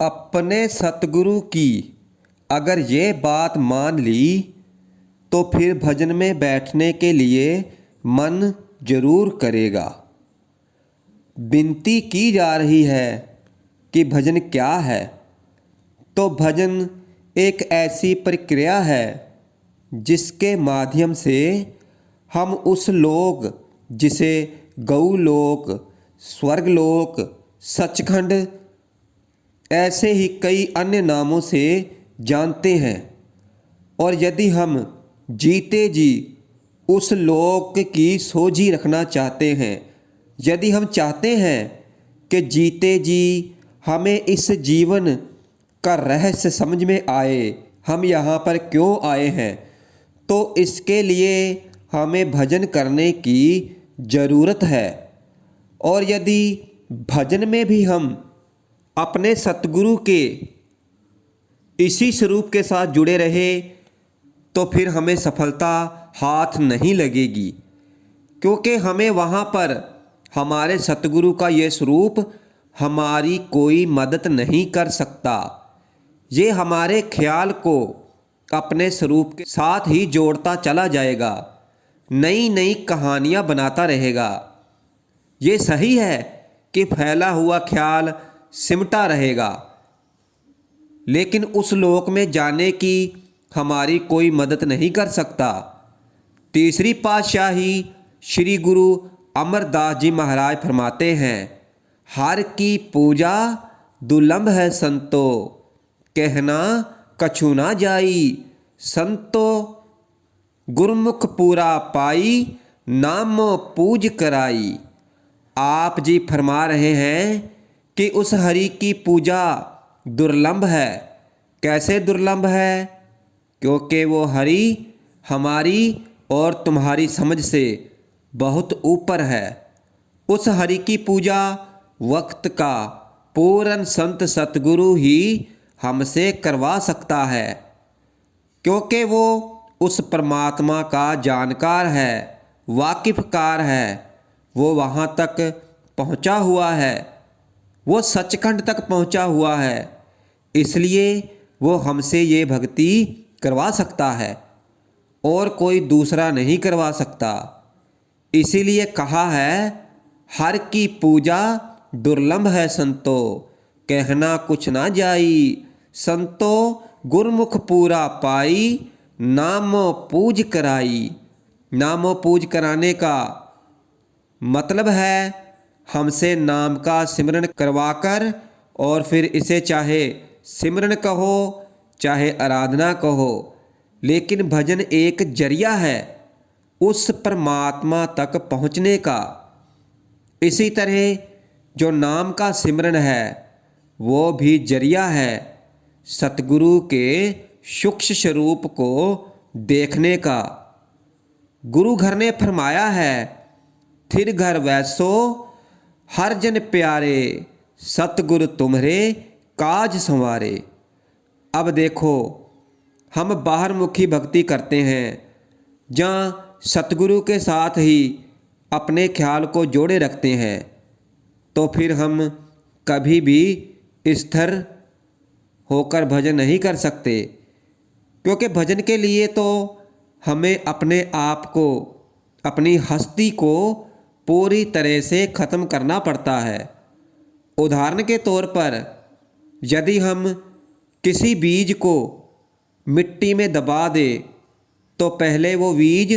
अपने सतगुरु की अगर ये बात मान ली तो फिर भजन में बैठने के लिए मन जरूर करेगा। विनती की जा रही है कि भजन क्या है, तो भजन एक ऐसी प्रक्रिया है जिसके माध्यम से हम उस लोक जिसे गौलोक, स्वर्गलोक, सचखंड ऐसे ही कई अन्य नामों से जानते हैं। और यदि हम जीते जी उस लोक की सोझी रखना चाहते हैं, यदि हम चाहते हैं कि जीते जी हमें इस जीवन का रहस्य समझ में आए, हम यहाँ पर क्यों आए हैं, तो इसके लिए हमें भजन करने की ज़रूरत है। और यदि भजन में भी हम अपने सतगुरु के इसी स्वरूप के साथ जुड़े रहे तो फिर हमें सफलता हाथ नहीं लगेगी, क्योंकि हमें वहाँ पर हमारे सतगुरु का ये स्वरूप हमारी कोई मदद नहीं कर सकता। ये हमारे ख्याल को अपने स्वरूप के साथ ही जोड़ता चला जाएगा, नई नई कहानियाँ बनाता रहेगा। ये सही है कि फैला हुआ ख्याल सिमटा रहेगा, लेकिन उस लोक में जाने की हमारी कोई मदद नहीं कर सकता। तीसरी पातशाही श्री गुरु अमरदास जी महाराज फरमाते हैं, हर की पूजा दुर्लभ है संतो, कहना कछु ना जाई, संतो गुरमुख पूरा पाई, नामो पूज कराई। आप जी फरमा रहे हैं कि उस हरि की पूजा दुर्लभ है। कैसे दुर्लभ है? क्योंकि वो हरि हमारी और तुम्हारी समझ से बहुत ऊपर है। उस हरि की पूजा वक्त का पूर्ण संत सतगुरु ही हमसे करवा सकता है, क्योंकि वो उस परमात्मा का जानकार है, वाकिफकार है। वो वहाँ तक पहुँचा हुआ है, वो सचखंड तक पहुँचा हुआ है, इसलिए वो हमसे ये भक्ति करवा सकता है और कोई दूसरा नहीं करवा सकता। इसीलिए कहा है, हर की पूजा दुर्लभ है संतो, कहना कुछ ना जाई, संतो गुरमुख पूरा पाई, नामो पूज कराई। नामो पूज कराने का मतलब है हमसे नाम का सिमरन करवाकर, और फिर इसे चाहे सिमरन कहो चाहे आराधना कहो, लेकिन भजन एक जरिया है उस परमात्मा तक पहुँचने का। इसी तरह जो नाम का सिमरन है वो भी जरिया है सतगुरु के सूक्ष्म स्वरूप को देखने का। गुरु घर ने फरमाया है, थिर घर वैसो हर जन प्यारे, सतगुरु तुम्हारे काज संवारे। अब देखो, हम बाहर मुखी भक्ति करते हैं, जहाँ सतगुरु के साथ ही अपने ख्याल को जोड़े रखते हैं, तो फिर हम कभी भी स्थिर होकर भजन नहीं कर सकते। क्योंकि भजन के लिए तो हमें अपने आप को, अपनी हस्ती को पूरी तरह से ख़त्म करना पड़ता है। उदाहरण के तौर पर यदि हम किसी बीज को मिट्टी में दबा दे तो पहले वो बीज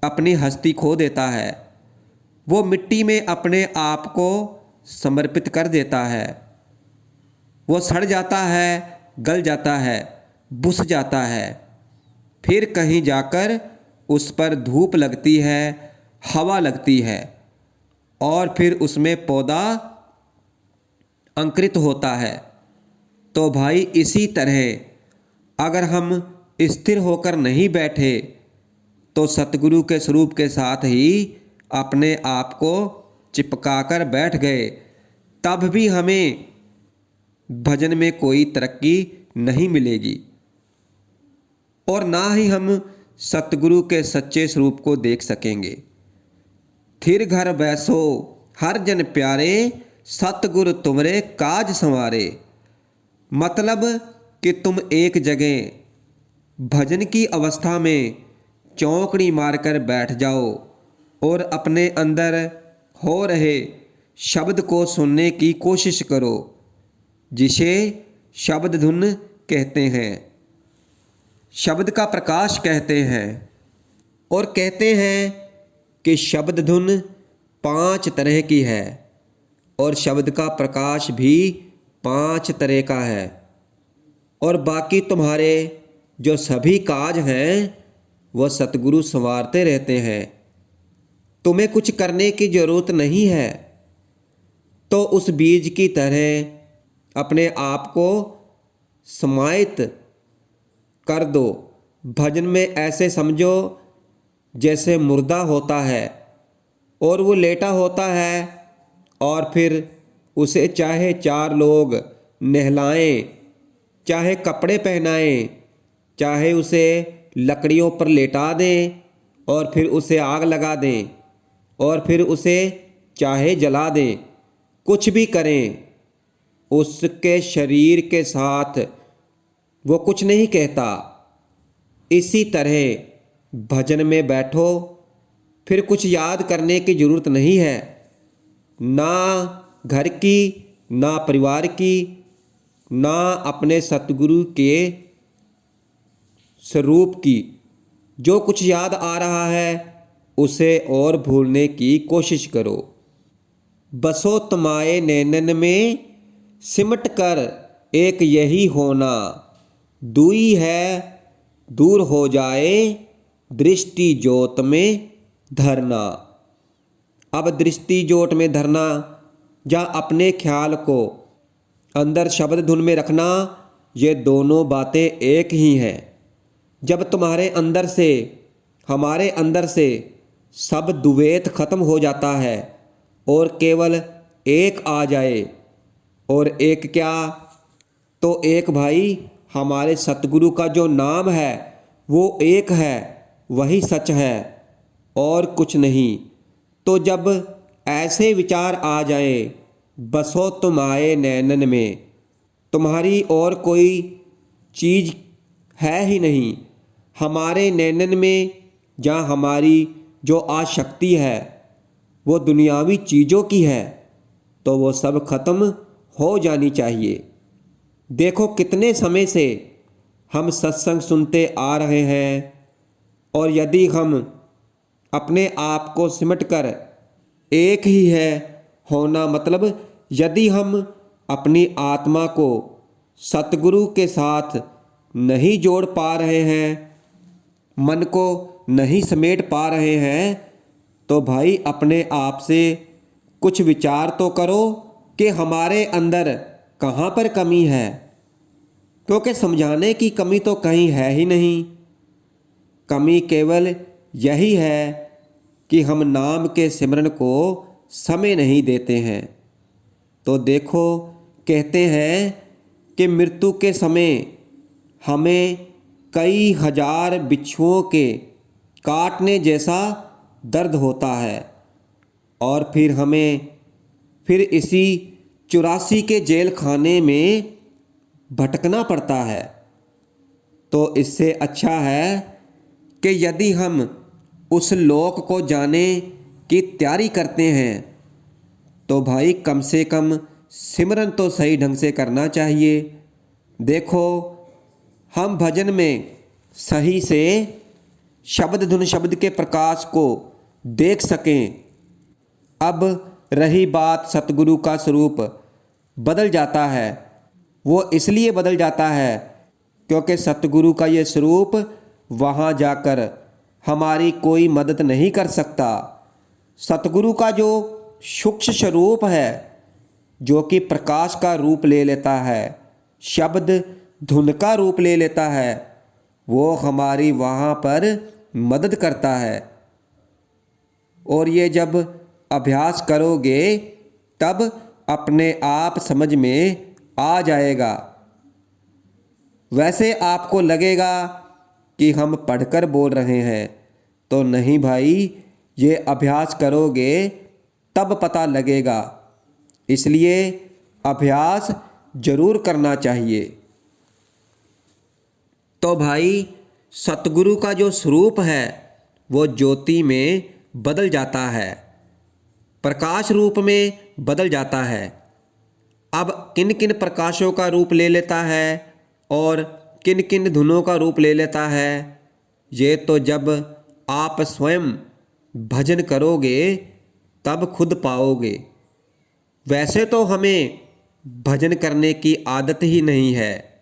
अपनी हस्ती खो देता है, वो मिट्टी में अपने आप को समर्पित कर देता है, वो सड़ जाता है, गल जाता है, बुझ जाता है। फिर कहीं जाकर उस पर धूप लगती है, हवा लगती है, और फिर उसमें पौधा अंकुरित होता है। तो भाई इसी तरह अगर हम स्थिर होकर नहीं बैठे तो सतगुरु के स्वरूप के साथ ही अपने आप को चिपकाकर बैठ गए, तब भी हमें भजन में कोई तरक्की नहीं मिलेगी, और ना ही हम सतगुरु के सच्चे स्वरूप को देख सकेंगे। थिर घर बैसो हर जन प्यारे, सतगुरु तुमरे काज संवारे। मतलब कि तुम एक जगह भजन की अवस्था में चौकड़ी मारकर बैठ जाओ और अपने अंदर हो रहे शब्द को सुनने की कोशिश करो, जिसे शब्द धुन कहते हैं, शब्द का प्रकाश कहते हैं। और कहते हैं कि शब्द धुन 5 तरह की है और शब्द का प्रकाश भी 5 तरह का है। और बाकी तुम्हारे जो सभी काज हैं वह सतगुरु संवारते रहते हैं। तुम्हें कुछ करने की ज़रूरत नहीं है। तो उस बीज की तरह अपने आप को समाहित कर दो। भजन में ऐसे समझो जैसे मुर्दा होता है और वो लेटा होता है और फिर उसे चाहे 4 लोग नहलाएं, चाहे कपड़े पहनाएं, चाहे उसे लकड़ियों पर लेटा दें और फिर उसे आग लगा दें और फिर उसे चाहे जला दें, कुछ भी करें, उसके शरीर के साथ वो कुछ नहीं कहता। इसी तरह भजन में बैठो, फिर कुछ याद करने की ज़रूरत नहीं है, ना घर की, ना परिवार की, ना अपने सतगुरु के स्वरूप की। जो कुछ याद आ रहा है उसे और भूलने की कोशिश करो। बसो तुम्हारे नैनन में सिमट कर एक यही होना, दुई है दूर हो जाए दृष्टि जोत में धरना। अब दृष्टि जोत में धरना या अपने ख्याल को अंदर शब्द धुन में रखना, ये दोनों बातें एक ही हैं। जब तुम्हारे अंदर से, हमारे अंदर से सब द्वैत खत्म हो जाता है और केवल एक आ जाए, और एक क्या, तो एक भाई हमारे सतगुरु का जो नाम है वो एक है, वही सच है और कुछ नहीं। तो जब ऐसे विचार आ जाए, बसो तुम आए नैनन में, तुम्हारी और कोई चीज़ है ही नहीं, हमारे नैनन में जहाँ हमारी जो आसक्ति है वो दुनियावी चीज़ों की है, तो वो सब खत्म हो जानी चाहिए। देखो कितने समय से हम सत्संग सुनते आ रहे हैं, और यदि हम अपने आप को सिमट कर एक ही है होना, मतलब यदि हम अपनी आत्मा को सतगुरु के साथ नहीं जोड़ पा रहे हैं, मन को नहीं समेट पा रहे हैं, तो भाई अपने आप से कुछ विचार तो करो कि हमारे अंदर कहाँ पर कमी है, क्योंकि समझाने की कमी तो कहीं है ही नहीं। कमी केवल यही है कि हम नाम के सिमरन को समय नहीं देते हैं। तो देखो कहते हैं कि मृत्यु के समय हमें कई हजार बिच्छुओं के काटने जैसा दर्द होता है, और फिर हमें फिर इसी 84 के जेल खाने में भटकना पड़ता है। तो इससे अच्छा है कि यदि हम उस लोक को जाने की तैयारी करते हैं, तो भाई कम से कम सिमरन तो सही ढंग से करना चाहिए। देखो हम भजन में सही से शब्द धुन शब्द के प्रकाश को देख सकें। अब रही बात सतगुरु का स्वरूप बदल जाता है, वो इसलिए बदल जाता है क्योंकि सतगुरु का ये स्वरूप वहाँ जाकर हमारी कोई मदद नहीं कर सकता। सतगुरु का जो सूक्ष्म स्वरूप है, जो कि प्रकाश का रूप ले लेता है, शब्द धुन का रूप ले लेता है, वो हमारी वहाँ पर मदद करता है। और ये जब अभ्यास करोगे तब अपने आप समझ में आ जाएगा। वैसे आपको लगेगा कि हम पढ़कर बोल रहे हैं, तो नहीं भाई, ये अभ्यास करोगे तब पता लगेगा। इसलिए अभ्यास जरूर करना चाहिए। तो भाई सतगुरु का जो स्वरूप है वो ज्योति में बदल जाता है, प्रकाश रूप में बदल जाता है। अब किन किन प्रकाशों का रूप ले लेता है और किन किन धुनों का रूप ले लेता है, ये तो जब आप स्वयं भजन करोगे तब खुद पाओगे। वैसे तो हमें भजन करने की आदत ही नहीं है,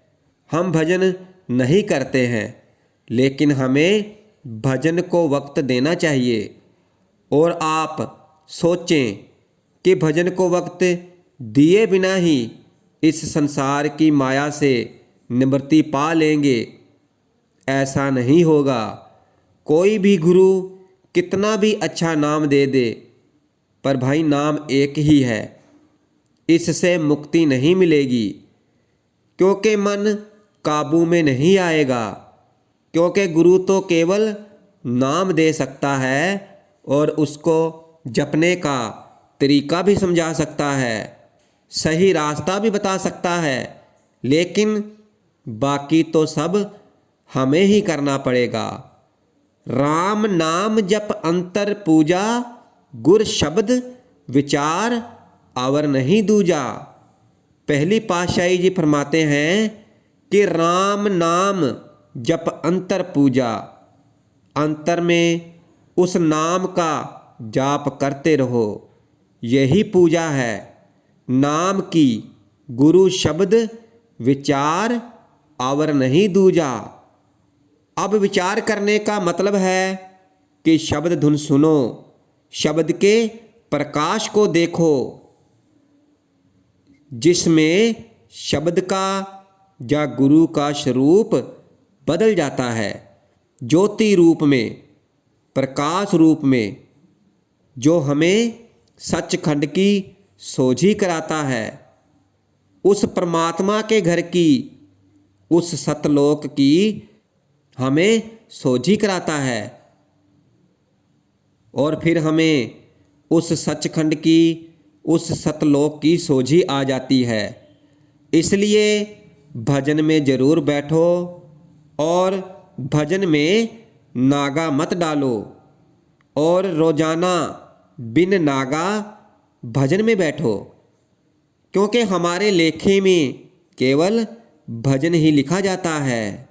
हम भजन नहीं करते हैं, लेकिन हमें भजन को वक्त देना चाहिए। और आप सोचें कि भजन को वक्त दिए बिना ही इस संसार की माया से निवृत्ति पा लेंगे, ऐसा नहीं होगा। कोई भी गुरु कितना भी अच्छा नाम दे दे, पर भाई नाम एक ही है, इससे मुक्ति नहीं मिलेगी, क्योंकि मन काबू में नहीं आएगा। क्योंकि गुरु तो केवल नाम दे सकता है और उसको जपने का तरीका भी समझा सकता है, सही रास्ता भी बता सकता है, लेकिन बाकी तो सब हमें ही करना पड़ेगा। राम नाम जप अंतर पूजा, गुर शब्द विचार अवर नहीं दूजा। पहली पातशाही जी फरमाते हैं कि राम नाम जप अंतर पूजा, अंतर में उस नाम का जाप करते रहो, यही पूजा है। नाम की गुरु शब्द विचार आवर नहीं दूजा। अब विचार करने का मतलब है कि शब्द धुन सुनो, शब्द के प्रकाश को देखो, जिसमें शब्द का या गुरु का स्वरूप बदल जाता है, ज्योति रूप में, प्रकाश रूप में, जो हमें सचखंड की सोझी कराता है, उस परमात्मा के घर की, उस सतलोक की हमें सोझी कराता है। और फिर हमें उस सचखंड की, उस सतलोक की सोझी आ जाती है। इसलिए भजन में जरूर बैठो और भजन में नागा मत डालो, और रोजाना बिन नागा भजन में बैठो, क्योंकि हमारे लेखे में केवल भजन ही लिखा जाता है।